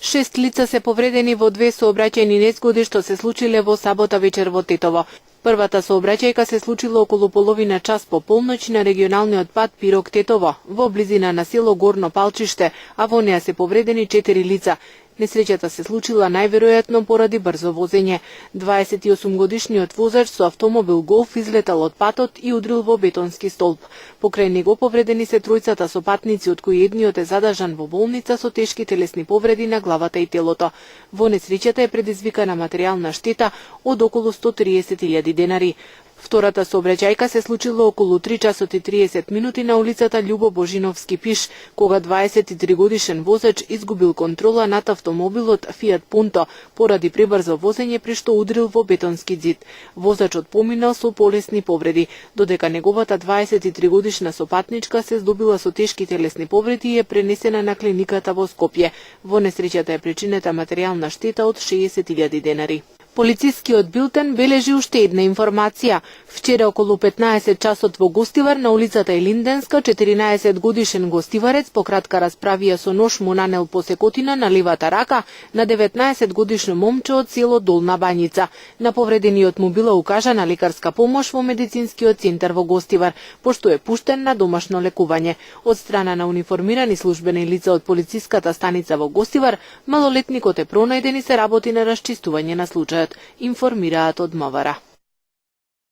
6 лица се повредени во 2 сообраќајни незгоди што се случиле во сабота вечер во Тетово. Првата сообраќајка се случила околу половина час по полноќ на регионалниот пат Пирок-Тетово, во близина на село Горно Палчиште, а во неа се повредени 4 лица. Несреќата се случила најверојатно поради брзо возење. 28-годишниот возач со автомобил Голф излетал од патот и удрил во бетонски столб. Покрај него повредени се тројцата сопатници, од кои едниот е задржан во болница со тешки телесни повреди на главата и телото. Во несреќата е предизвикана материјална штета од околу 130.000 денари. Втората сообраќајка се случила околу 3 часот и 30 минути на улицата Љубо Божиновски пиш, кога 23 годишен возач изгубил контрола над автомобилот Фијат Пунто поради пребрзо возење при што удрил во бетонски ѕид. Возачот поминал со полесни повреди, додека неговата 23 годишна сопатничка се здобила со тешки телесни повреди и е пренесена на клиниката во Скопје. Во несреќата е причинета материјална штета од 60.000 денари. Полицискиот билтен бележи уште една информација. Вчера околу 15 часот во Гостивар на улицата Елинденска 14 годишен гостиварец по кратка расправија со нож му нанел посекотина на левата рака на 19 годишно момче од село Долна Бањица. На повредениот му била укажана лекарска помош во медицинскиот центар во Гостивар, пошто е пуштен на домашно лекување. Од страна на униформирани службени лица од полициската станица во Гостивар, малолетникот е пронајден и се работи на расчистување на случајот, информираат од МВР.